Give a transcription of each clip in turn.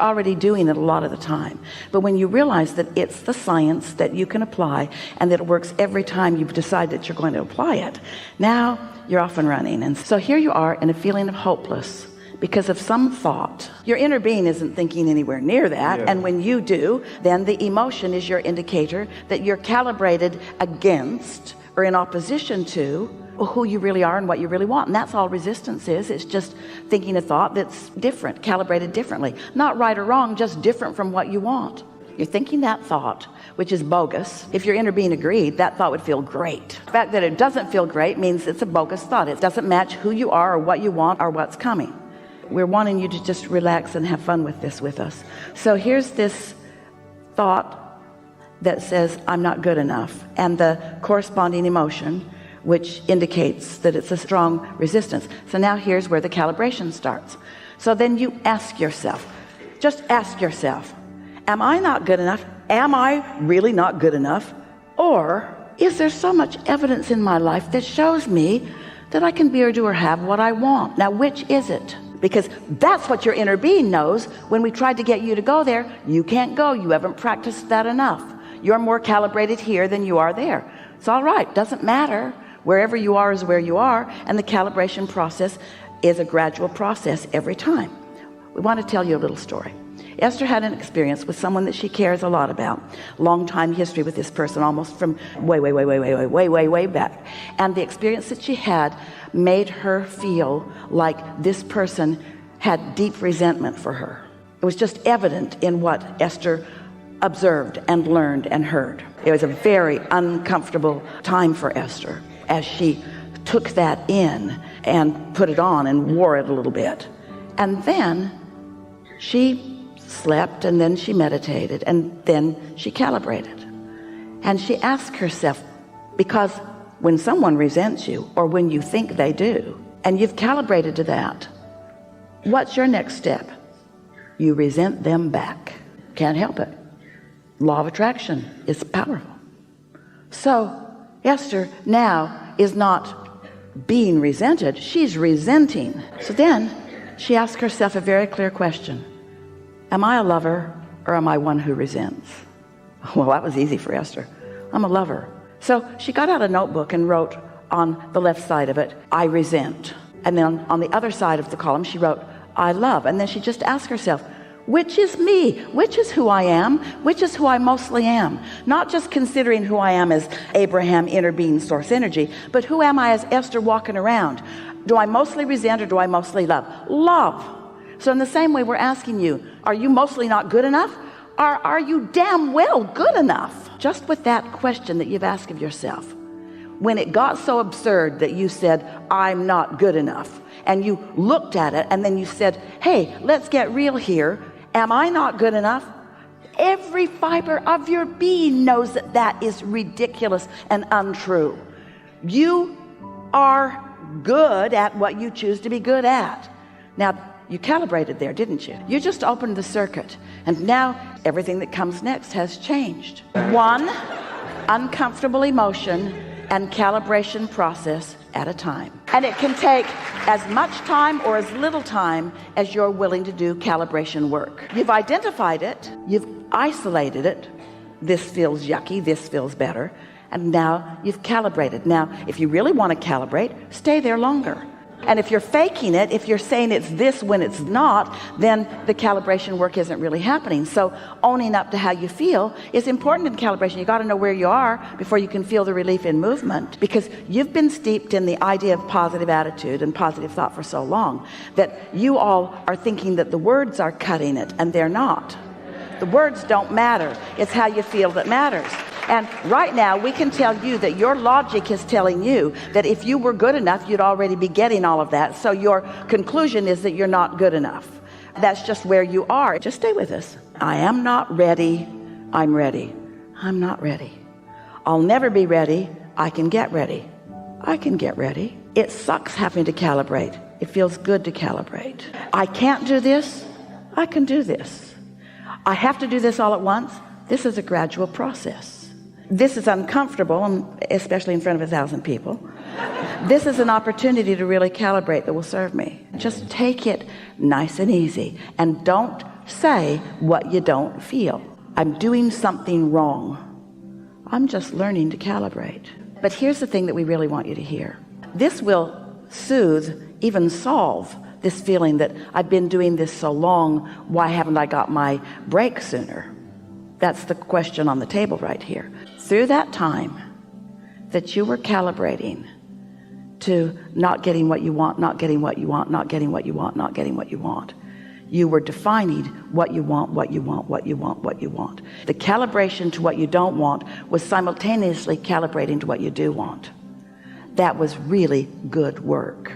already doing it a lot of the time. But when you realize that it's the science that you can apply and that it works every time you decide that you're going to apply it, now you're off and running. And so here you are in a feeling of hopeless because of some thought. Your inner being isn't thinking anywhere near that. Yeah. And when you do, then the emotion is your indicator that you're calibrated against or in opposition to who you really are and what you really want. And that's all resistance is. It's just thinking a thought that's different, calibrated differently. Not right or wrong, just different from what you want. You're thinking that thought, which is bogus. If your inner being agreed, that thought would feel great. The fact that it doesn't feel great means it's a bogus thought. It doesn't match who you are or what you want or what's coming. We're wanting you to just relax and have fun with this with us. So here's this thought that says, I'm not good enough. And the corresponding emotion, which indicates that it's a strong resistance. So now here's where the calibration starts. So then you ask yourself, just ask yourself, am I not good enough? Am I really not good enough? Or is there so much evidence in my life that shows me that I can be or do or have what I want? Now, which is it? Because that's what your inner being knows. When we tried to get you to go there, you can't go. You haven't practiced that enough. You're more calibrated here than you are there. It's all right. Doesn't matter. Wherever you are is where you are, and the calibration process is a gradual process every time. We want to tell you a little story. Esther had an experience with someone that she cares a lot about. Long time history with this person, almost from way back. And the experience that she had made her feel like this person had deep resentment for her. It was just evident in what Esther observed and learned and heard. It was a very uncomfortable time for Esther as she took that in and put it on and wore it a little bit. And then she slept, and then she meditated, and then she calibrated. And she asked herself, because when someone resents you, or when you think they do, and you've calibrated to that, what's your next step? You resent them back. Can't help it. Law of attraction is powerful. So Esther now is not being resented, she's resenting. So then she asked herself a very clear question. Am I a lover, or am I one who resents? Well, that was easy for Esther. I'm a lover. So she got out a notebook and wrote on the left side of it, I resent. And then on the other side of the column, she wrote, I love. And then she just asked herself, which is me? Which is who I am? Which is who I mostly am? Not just considering who I am as Abraham, inner being, source energy, but who am I as Esther walking around? Do I mostly resent, or do I mostly love? Love. So in the same way, we're asking you, are you mostly not good enough? Or are you damn well good enough? Just with that question that you've asked of yourself, when it got so absurd that you said, I'm not good enough, and you looked at it and then you said, hey, let's get real here. Am I not good enough? Every fiber of your being knows that that is ridiculous and untrue. You are good at what you choose to be good at. Now, you calibrated there, didn't you? You just opened the circuit, and now everything that comes next has changed. One uncomfortable emotion and calibration process at a time. And it can take as much time or as little time as you're willing to do calibration work. You've identified it, you've isolated it. This feels yucky, this feels better. And now you've calibrated. Now, if you really want to calibrate, stay there longer. And if you're faking it, if you're saying it's this when it's not, then the calibration work isn't really happening. So owning up to how you feel is important in calibration. You got to know where you are before you can feel the relief in movement, because you've been steeped in the idea of positive attitude and positive thought for so long that you all are thinking that the words are cutting it, and they're not. The words don't matter. It's how you feel that matters. And right now we can tell you that your logic is telling you that if you were good enough, you'd already be getting all of that. So your conclusion is that you're not good enough. That's just where you are. Just stay with us. I am not ready. I'm ready. I'm not ready. I'll never be ready. I can get ready. I can get ready. It sucks having to calibrate. It feels good to calibrate. I can't do this. I can do this. I have to do this all at once. This is a gradual process. This is uncomfortable, especially in front of 1,000 people. This is an opportunity to really calibrate that will serve me. Just take it nice and easy, and don't say what you don't feel. I'm doing something wrong. I'm just learning to calibrate. But here's the thing that we really want you to hear. This will soothe, even solve this feeling that I've been doing this so long, why haven't I got my break sooner? That's the question on the table right here. Through that time that you were calibrating to not getting what you want, not getting what you want, not getting what you want, not getting what you want, you were defining what you want, what you want, what you want, what you want. The calibration to what you don't want was simultaneously calibrating to what you do want. That was really good work.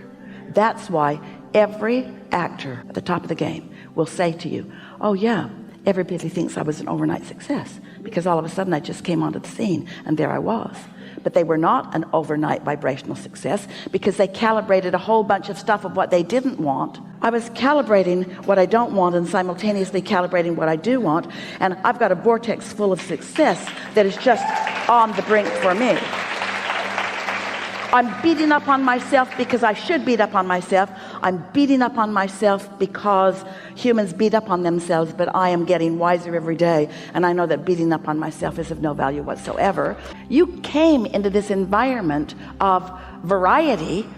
That's why every actor at the top of the game will say to you, oh yeah, everybody thinks I was an overnight success, because all of a sudden I just came onto the scene and there I was. But they were not an overnight vibrational success, because they calibrated a whole bunch of stuff of what they didn't want. I was calibrating what I don't want and simultaneously calibrating what I do want, and I've got a vortex full of success that is just on the brink for me. I'm beating up on myself because I should beat up on myself. I'm beating up on myself because humans beat up on themselves, but I am getting wiser every day, and I know that beating up on myself is of no value whatsoever. You came into this environment of variety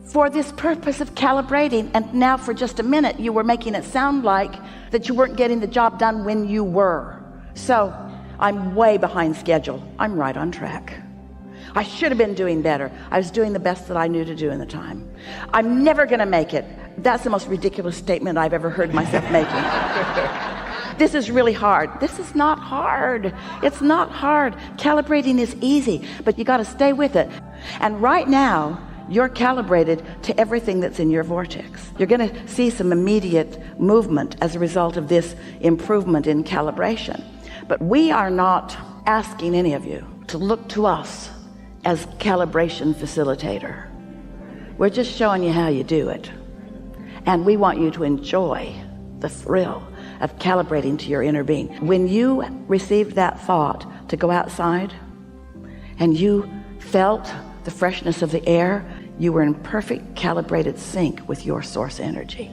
for this purpose of calibrating, and now for just a minute you were making it sound like that you weren't getting the job done when you were. So I'm way behind schedule. I'm right on track. I should have been doing better. I was doing the best that I knew to do in the time. I'm never going to make it. That's the most ridiculous statement I've ever heard myself making. This is really hard. This is not hard. It's not hard. Calibrating is easy, but you got to stay with it. And right now, you're calibrated to everything that's in your vortex. You're going to see some immediate movement as a result of this improvement in calibration. But we are not asking any of you to look to us as calibration facilitator. We're just showing you how you do it. And we want you to enjoy the thrill of calibrating to your inner being. When you received that thought to go outside and you felt the freshness of the air, you were in perfect calibrated sync with your source energy.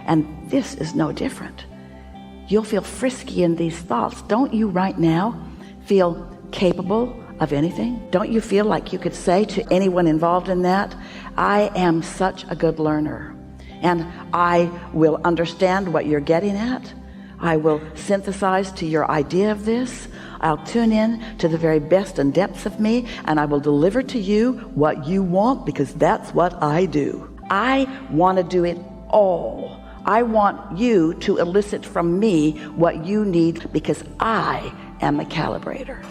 And this is no different. You'll feel frisky in these thoughts. Don't you right now feel capable of anything? Don't you feel like you could say to anyone involved in that, I am such a good learner, and I will understand what you're getting at. I will synthesize to your idea of this. I'll tune in to the very best and depths of me, and I will deliver to you what you want, because that's what I do. I want to do it all. I want you to elicit from me what you need, because I am the calibrator.